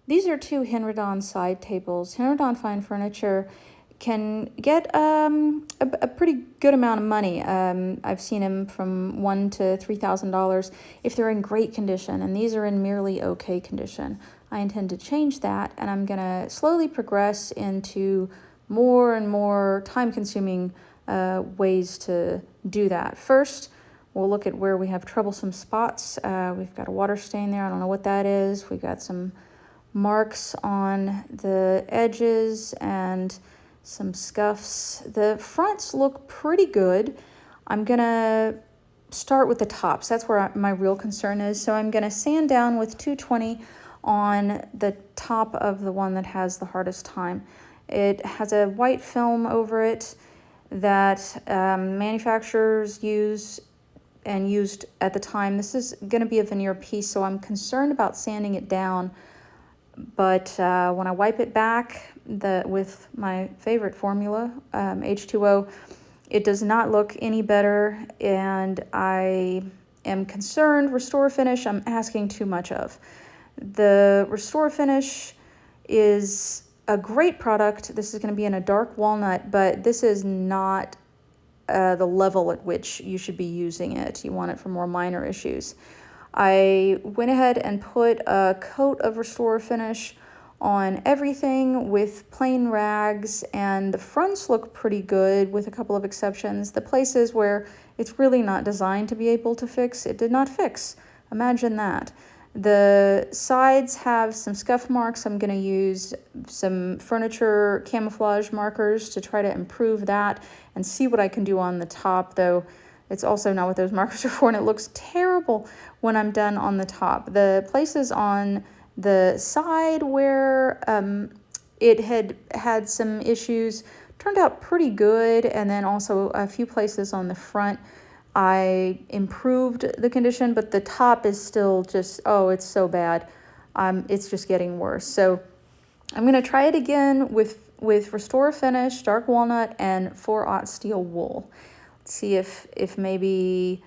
These are two Henredon side tables. Henredon Fine Furniture can get a pretty good amount of money. I've seen them from $1,000 to $3,000 if they're in great condition, and these are in merely okay condition. I intend to change that, and I'm gonna slowly progress into more and more time-consuming ways to do that. First, we'll look at where we have troublesome spots. We've got a water stain there. I don't know what that is. We've got some marks on the edges and some scuffs. The fronts look pretty good. I'm gonna start with the tops. That's where my real concern is. So I'm gonna sand down with 220 on the top of the one that has the hardest time. It has a white film over it that manufacturers use and used at the time. This is gonna be a veneer piece, so I'm concerned about sanding it down. But when I wipe it back with my favorite formula, H2O, it does not look any better, and I am concerned. Restore Finish, I'm asking too much of. The Restore Finish is a great product. This is going to be in a dark walnut, but this is not the level at which you should be using it. You want it for more minor issues. I went ahead and put a coat of Restore Finish on everything with plain rags, and the fronts look pretty good with a couple of exceptions. The places where it's really not designed to be able to fix, it did not fix. Imagine that. The sides have some scuff marks. I'm going to use some furniture camouflage markers to try to improve that and see what I can do on the top, though it's also not what those markers are for, and it looks terrible when I'm done on the top. The places on the side where it had some issues turned out pretty good, and then also a few places on the front I improved the condition, but the top is still just, oh, it's so bad. It's just getting worse. So I'm going to try it again with Restore Finish, Dark Walnut, and 4/0 Steel Wool. Let's see if maybe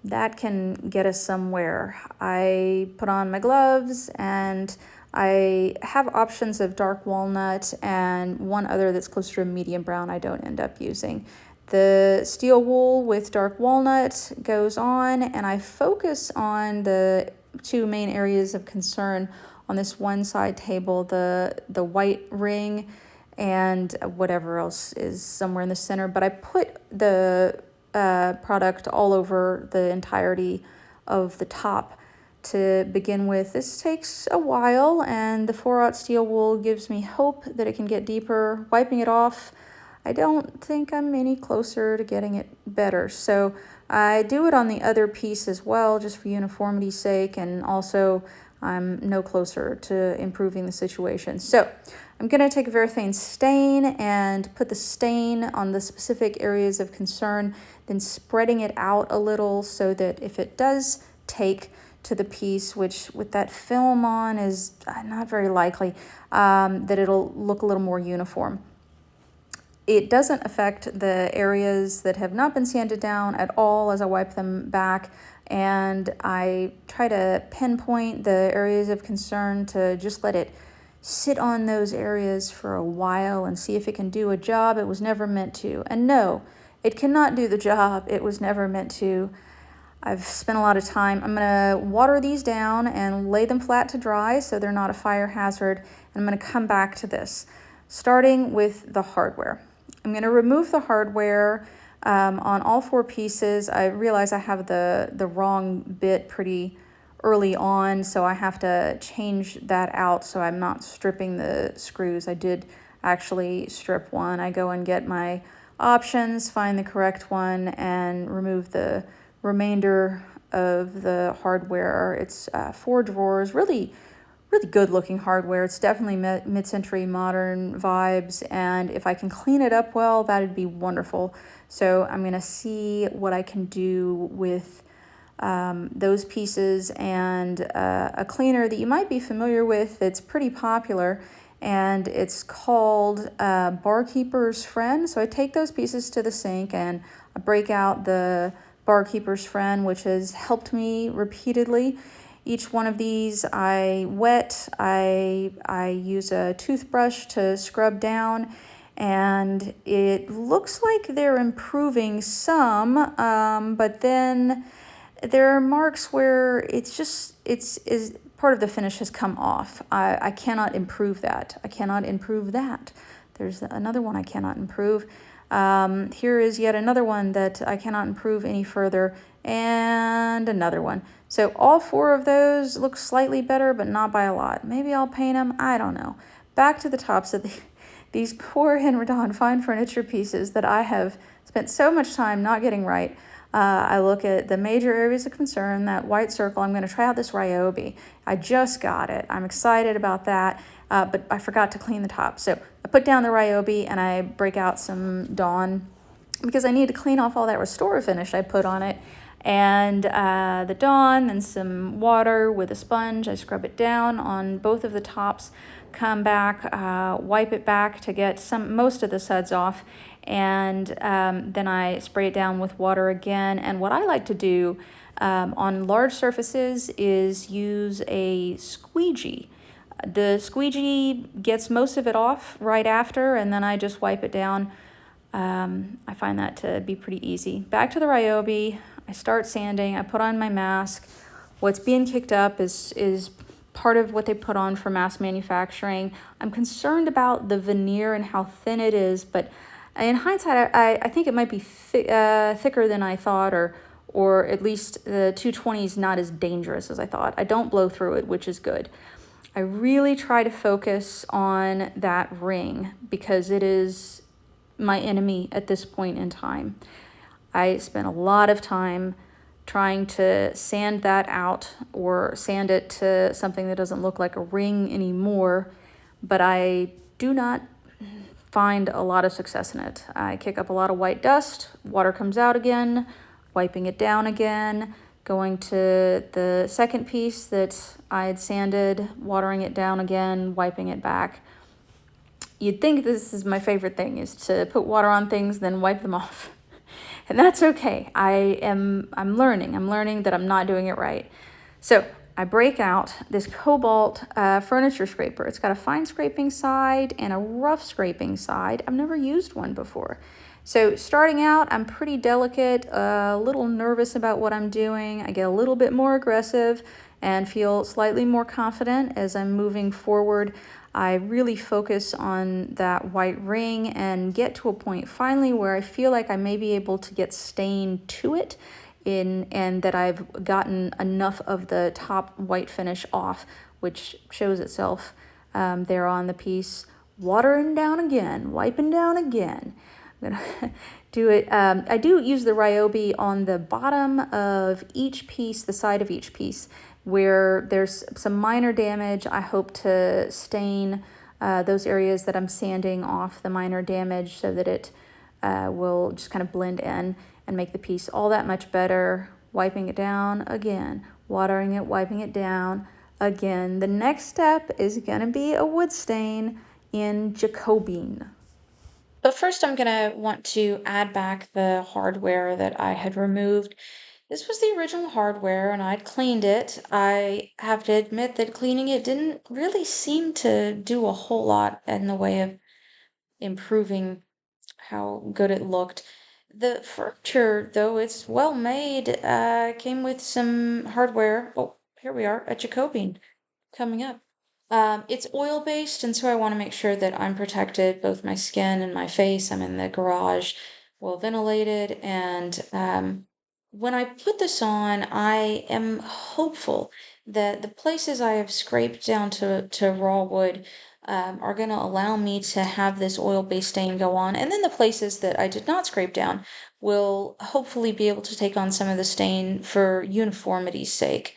that can get us somewhere. I put on my gloves, and I have options of dark walnut and one other that's closer to medium brown I don't end up using. The steel wool with dark walnut goes on, and I focus on the two main areas of concern on this one side table, the white ring and whatever else is somewhere in the center. But I put the product all over the entirety of the top to begin with. This takes a while, and the 4/0 steel wool gives me hope that it can get deeper. Wiping it off, I don't think I'm any closer to getting it better. So I do it on the other piece as well, just for uniformity's sake, and also I'm no closer to improving the situation. So I'm going to take a Varathane stain and put the stain on the specific areas of concern, then spreading it out a little so that if it does take to the piece, which with that film on is not very likely, that it'll look a little more uniform. It doesn't affect the areas that have not been sanded down at all as I wipe them back, and I try to pinpoint the areas of concern to just let it sit on those areas for a while and see if it can do a job it was never meant to. And no, it cannot do the job it was never meant to. I've spent a lot of time. I'm going to water these down and lay them flat to dry so they're not a fire hazard, and I'm going to come back to this, starting with the hardware. I'm going to remove the hardware on all four pieces. I realize I have the wrong bit pretty early on, so I have to change that out so I'm not stripping the screws. I did actually strip one. I go and get my options, find the correct one, and remove the remainder of the hardware. It's 4 drawers, really good looking hardware. It's definitely mid-century modern vibes, and if I can clean it up well, that'd be wonderful. So I'm gonna see what I can do with those pieces, and a cleaner that you might be familiar with that's pretty popular, and it's called Barkeeper's Friend. So I take those pieces to the sink and I break out the Barkeeper's Friend, which has helped me repeatedly Each one of these I wet. I use a toothbrush to scrub down, and it looks like they're improving some, but then there are marks where it's just it's is part of the finish has come off. I cannot improve that. I cannot improve that. There's another one I cannot improve. Here is yet another one that I cannot improve any further, and another one. So all four of those look slightly better, but not by a lot. Maybe I'll paint them. I don't know. Back to the tops of these poor Henredon fine furniture pieces that I have spent so much time not getting right. I look at the major areas of concern, that white circle. I'm going to try out this Ryobi. I just got it. I'm excited about that, but I forgot to clean the top. So I put down the Ryobi and I break out some Dawn because I need to clean off all that Restore finish I put on it. And the Dawn, then some water with a sponge. I scrub it down on both of the tops, come back, wipe it back to get most of the suds off, and then I spray it down with water again. And what I like to do on large surfaces is use a squeegee. The squeegee gets most of it off right after, and then I just wipe it down. I find that to be pretty easy. Back to the Ryobi, I start sanding, I put on my mask. What's being kicked up is part of what they put on for mass manufacturing. I'm concerned about the veneer and how thin it is, but in hindsight, I think it might be thicker than I thought, or at least the 220 is not as dangerous as I thought. I don't blow through it, which is good. I really try to focus on that ring because it is my enemy at this point in time. I spent a lot of time trying to sand that out or sand it to something that doesn't look like a ring anymore, but I do not find a lot of success in it. I kick up a lot of white dust, water comes out again, wiping it down again, going to the second piece that I had sanded, watering it down again, wiping it back. You'd think this is my favorite thing, is to put water on things, then wipe them off. And that's okay. I'm learning that I'm not doing it right. So I break out this Cobalt furniture scraper. It's got a fine scraping side and a rough scraping side. I've never used one before. So starting out, I'm pretty delicate, a little nervous about what I'm doing. I get a little bit more aggressive and feel slightly more confident as I'm moving forward. I really focus on that white ring and get to a point finally where I feel like I may be able to get stain to it, and that I've gotten enough of the top white finish off, which shows itself there on the piece. Watering down again, wiping down again. I'm gonna do it. I do use the Ryobi on the bottom of each piece, the side of each piece, where there's some minor damage. I hope to stain those areas that I'm sanding off the minor damage so that it will just kind of blend in and make the piece all that much better. Wiping it down again, watering it, wiping it down again. The next step is going to be a wood stain in Jacobine. But first I'm going to want to add back the hardware that I had removed. This was the original hardware and I'd cleaned it. I have to admit that cleaning it didn't really seem to do a whole lot in the way of improving how good it looked. The furniture, though it's well made, came with some hardware. Oh, here we are at Jacobine coming up. It's oil based, and so I want to make sure that I'm protected, both my skin and my face. I'm in the garage, well ventilated, and when I put this on, I am hopeful that the places I have scraped down to raw wood are going to allow me to have this oil-based stain go on, and then the places that I did not scrape down will hopefully be able to take on some of the stain for uniformity's sake.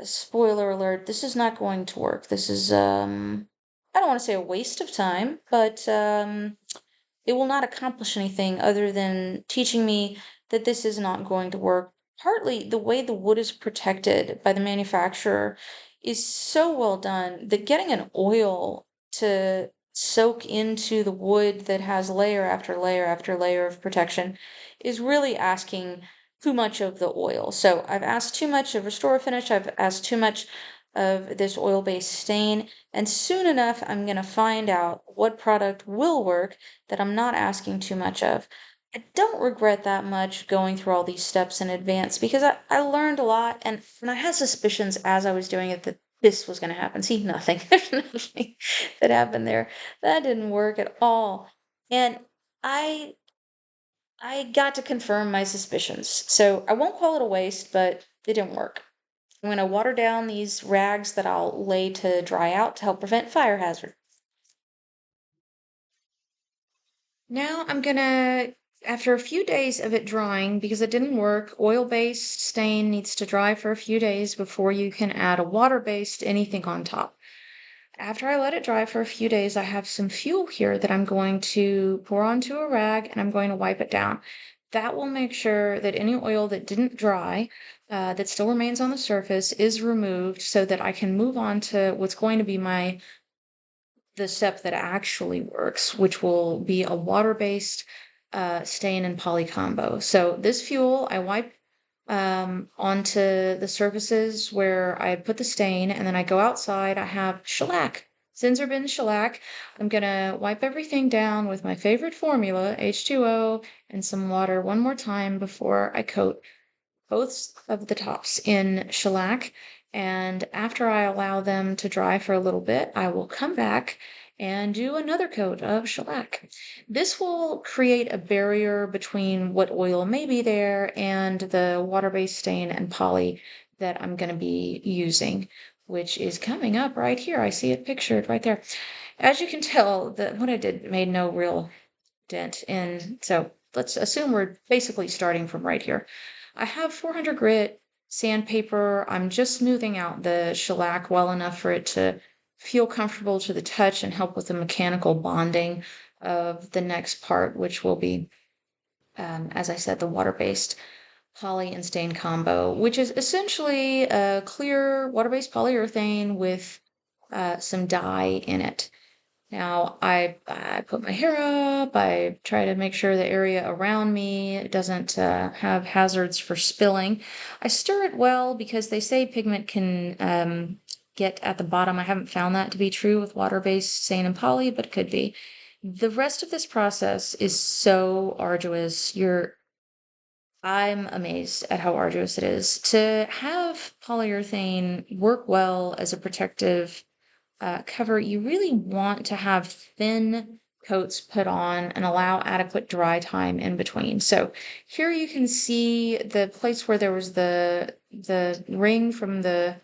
Spoiler alert, this is not going to work. This is, I don't want to say a waste of time, but it will not accomplish anything other than teaching me that this is not going to work. Partly the way the wood is protected by the manufacturer is so well done that getting an oil to soak into the wood that has layer after layer after layer of protection is really asking too much of the oil. So I've asked too much of Restore Finish. I've asked too much of this oil-based stain. And soon enough, I'm going to find out what product will work that I'm not asking too much of. I don't regret that much going through all these steps in advance because I learned a lot and I had suspicions as I was doing it that this was going to happen. See, nothing. There's nothing that happened there. That didn't work at all. And I I got to confirm my suspicions. So I won't call it a waste, but it didn't work. I'm going to water down these rags that I'll lay to dry out to help prevent fire hazard. Now I'm gonna, after a few days of it drying, because it didn't work, oil-based stain needs to dry for a few days before you can add a water-based anything on top. After I let it dry for a few days, I have some fuel here that I'm going to pour onto a rag and I'm going to wipe it down. That will make sure that any oil that didn't dry, that still remains on the surface, is removed so that I can move on to what's going to be the step that actually works, which will be a water-based stain and poly combo. So this fuel I wipe onto the surfaces where I put the stain, and then I go outside. I have shellac, Zinsser bin shellac. I'm gonna wipe everything down with my favorite formula, H2O, and some water one more time before I coat both of the tops in shellac. And after I allow them to dry for a little bit, I will come back and do another coat of shellac. This will create a barrier between what oil may be there and the water-based stain and poly that I'm going to be using, which is coming up right here. I see it pictured right there. As you can tell, what I did made no real dent in, so let's assume we're basically starting from right here. I have 400 grit sandpaper. I'm just smoothing out the shellac well enough for it to feel comfortable to the touch and help with the mechanical bonding of the next part, which will be, as I said, the water-based poly and stain combo, which is essentially a clear water-based polyurethane with some dye in it. Now I put my hair up. I try to make sure the area around me doesn't have hazards for spilling. I stir it well because they say pigment can get at the bottom. I haven't found that to be true with water-based stain and poly, but it could be. The rest of this process is so arduous. I'm amazed at how arduous it is to have polyurethane work well as a protective cover. You really want to have thin coats put on and allow adequate dry time in between. So here you can see the place where there was the ring from the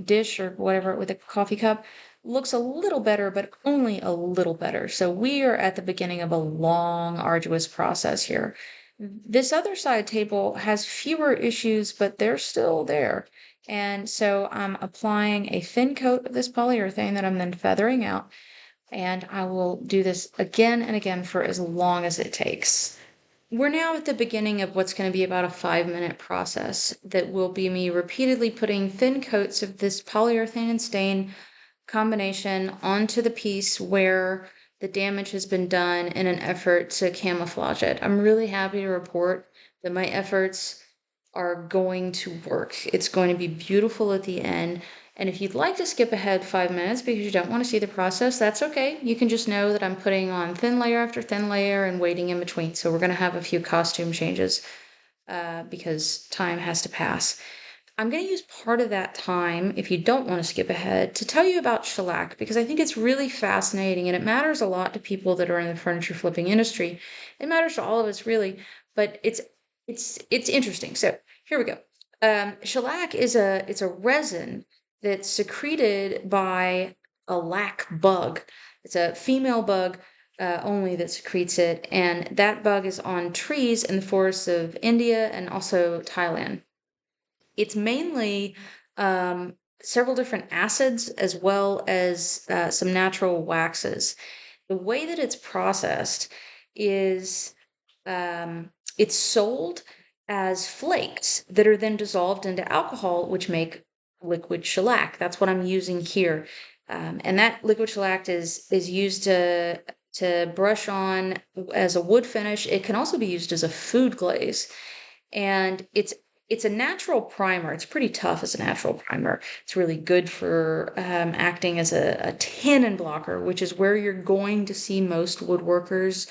dish or whatever with a coffee cup looks a little better, but only a little better. So we are at the beginning of a long, arduous process here. This other side table has fewer issues, but they're still there. And so I'm applying a thin coat of this polyurethane that I'm then feathering out, and I will do this again and again for as long as it takes. We're now at the beginning of what's going to be about a 5-minute process that will be me repeatedly putting thin coats of this polyurethane and stain combination onto the piece where the damage has been done in an effort to camouflage it. I'm really happy to report that my efforts are going to work. It's going to be beautiful at the end. And if you'd like to skip ahead 5 minutes because you don't want to see the process, that's okay. You can just know that I'm putting on thin layer after thin layer and waiting in between. So we're going to have a few costume changes because time has to pass. I'm going to use part of that time, if you don't want to skip ahead, to tell you about shellac because I think it's really fascinating and it matters a lot to people that are in the furniture flipping industry. It matters to all of us, really, but it's interesting. So here we go. Shellac is it's a resin that's secreted by a lac bug. It's a female bug only that secretes it, and that bug is on trees in the forests of India and also Thailand. It's mainly several different acids as well as some natural waxes. The way that it's processed is it's sold as flakes that are then dissolved into alcohol, which make liquid shellac. That's what I'm using here. And that liquid shellac is used to brush on as a wood finish. It can also be used as a food glaze. And it's a natural primer. It's pretty tough as a natural primer. It's really good for acting as a tannin blocker, which is where you're going to see most woodworkers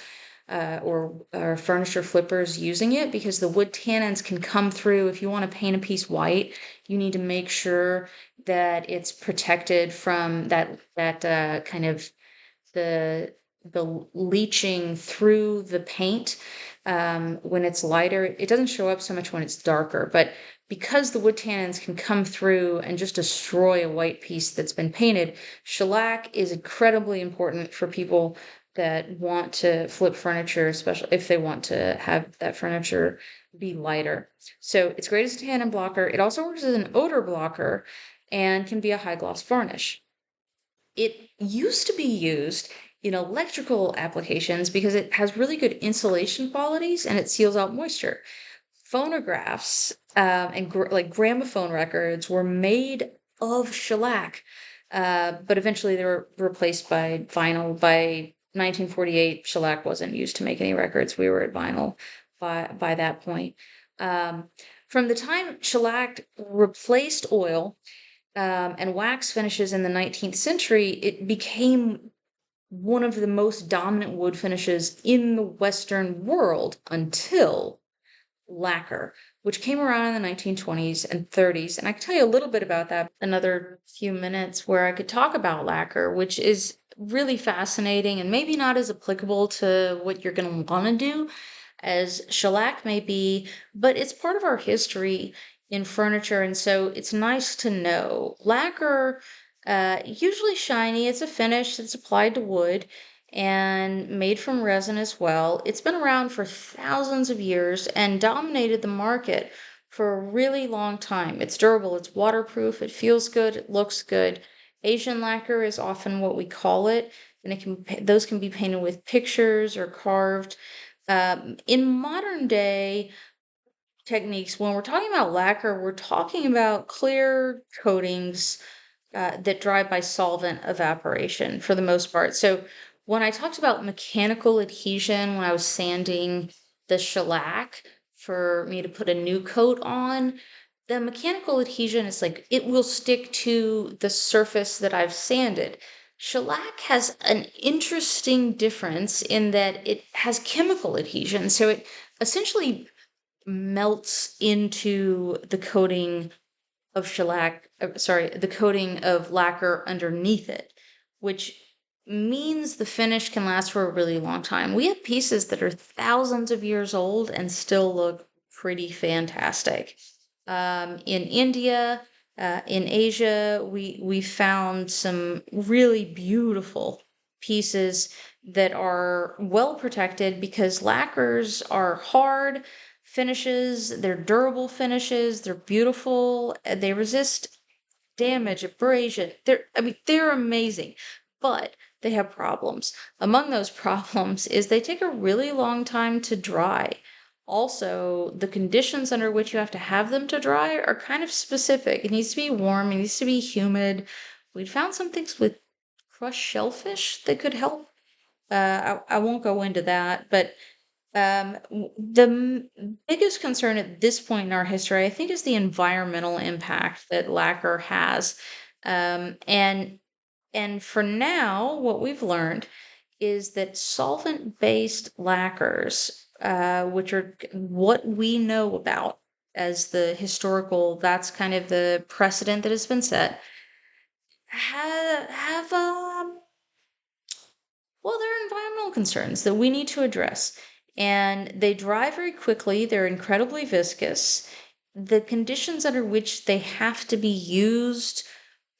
or furniture flippers using it, because the wood tannins can come through. If you want to paint a piece white, you need to make sure that it's protected from that kind of the the leaching through the paint when it's lighter. It doesn't show up so much when it's darker, but because the wood tannins can come through and just destroy a white piece that's been painted, shellac is incredibly important for people that want to flip furniture, especially if they want to have that furniture be lighter. So it's great as a tannin blocker. It also works as an odor blocker and can be a high gloss varnish. It used to be used in electrical applications because it has really good insulation qualities and it seals out moisture. Phonographs and like gramophone records were made of shellac, but eventually they were replaced by vinyl. By 1948, shellac wasn't used to make any records. We were at vinyl by that point. Um, from the time shellac replaced oil and wax finishes in the 19th century, it became one of the most dominant wood finishes in the Western world until lacquer, which came around in the 1920s and 30s. And I can tell you a little bit about that another few minutes where I could talk about lacquer, which is really fascinating and maybe not as applicable to what you're going to want to do as shellac may be, but it's part of our history in furniture, and so it's nice to know. Lacquer, usually shiny, it's a finish that's applied to wood and made from resin as well. It's been around for thousands of years and dominated the market for a really long time. It's durable, it's waterproof, it feels good, it looks good. Asian lacquer is often what we call it, and those can be painted with pictures or carved. In modern day techniques, when we're talking about lacquer, we're talking about clear coatings that dry by solvent evaporation for the most part. So when I talked about mechanical adhesion, when I was sanding the shellac for me to put a new coat on, the mechanical adhesion is like it will stick to the surface that I've sanded. Shellac has an interesting difference in that it has chemical adhesion. So it essentially melts into the coating of shellac, sorry, the coating of lacquer underneath it, which means the finish can last for a really long time. We have pieces that are thousands of years old and still look pretty fantastic. In India, in Asia, we found some really beautiful pieces that are well protected because lacquers are hard finishes, they're durable finishes, they're beautiful, they resist damage, abrasion. They're amazing, but they have problems. Among those problems is they take a really long time to dry. Also, the conditions under which you have to have them to dry are kind of specific. It needs to be warm, it needs to be humid. We'd found some things with crushed shellfish that could help. I won't go into that, but the biggest concern at this point in our history, I think, is the environmental impact that lacquer has. And for now, what we've learned is that solvent-based lacquers, which are what we know about as the historical, that's kind of the precedent that has been set, have well, there are environmental concerns that we need to address. And they dry very quickly, they're incredibly viscous. The conditions under which they have to be used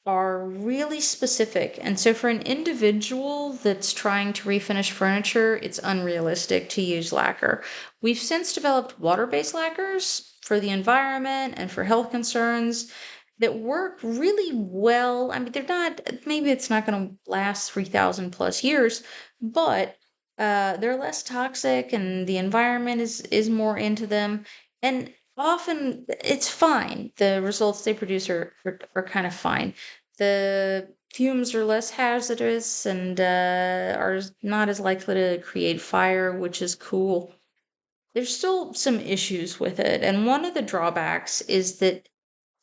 are really specific. And so for an individual that's trying to refinish furniture, it's unrealistic to use lacquer. We've since developed water-based lacquers for the environment and for health concerns that work really well. I mean, they're not, maybe it's not going to last 3,000 plus years, but they're less toxic and the environment is more into them. And often it's fine. The results they produce are kind of fine. The fumes are less hazardous and are not as likely to create fire, which is cool. there's still some issues with it. And one of the drawbacks is that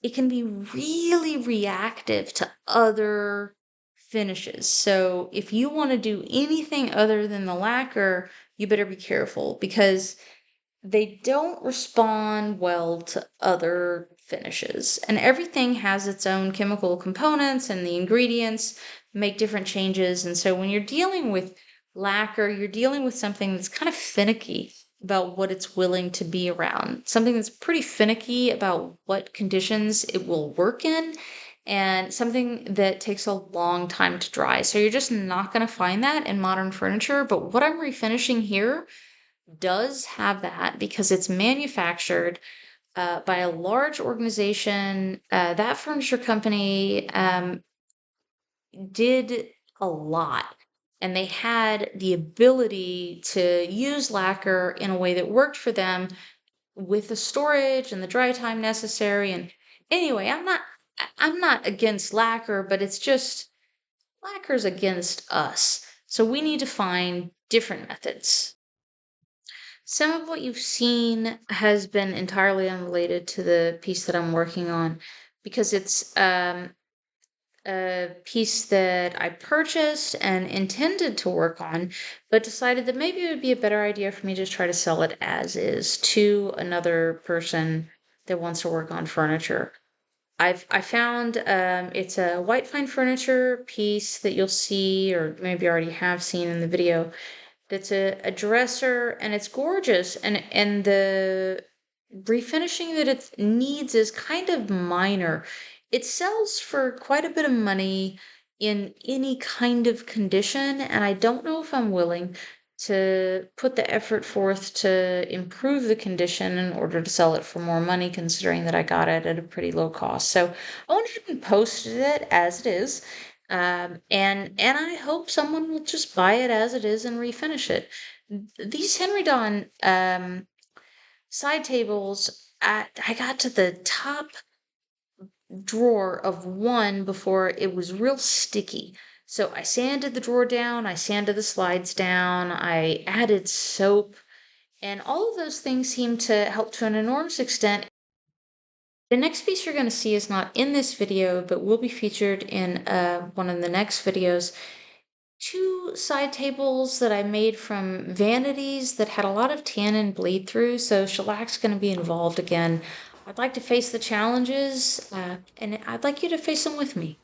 it can be really reactive to other finishes. So if you want to do anything other than the lacquer, you better be careful because they don't respond well to other finishes. And everything has its own chemical components, and the ingredients make different changes. And so when you're dealing with lacquer, you're dealing with something that's kind of finicky about what it's willing to be around, something that's pretty finicky about what conditions it will work in, and something that takes a long time to dry. So you're just not going to find that in modern furniture. But what I'm refinishing here does have that because it's manufactured by a large organization. That furniture company did a lot, and they had the ability to use lacquer in a way that worked for them with the storage and the dry time necessary. And anyway, I'm not against lacquer, but it's just lacquer's against us. So we need to find different methods. Some of what you've seen has been entirely unrelated to the piece that I'm working on because it's a piece that I purchased and intended to work on, but decided that maybe it would be a better idea for me to try to sell it as is to another person that wants to work on furniture. I found it's a white fine furniture piece that you'll see or maybe already have seen in the video. That's a dresser, and it's gorgeous, and the refinishing that it needs is kind of minor. It sells for quite a bit of money in any kind of condition, and I don't know if I'm willing to put the effort forth to improve the condition in order to sell it for more money, considering that I got it at a pretty low cost. So I went ahead and posted it as it is. And I hope someone will just buy it as it is and refinish it. These Henredon side tables, I got to the top drawer of one before it was real sticky. So I sanded the drawer down, I sanded the slides down, I added soap, and all of those things seem to help to an enormous extent. The next piece you're going to see is not in this video, but will be featured in one of the next videos. Two side tables that I made from vanities that had a lot of tannin bleed through, so shellac's going to be involved again. I'd like to face the challenges, and I'd like you to face them with me.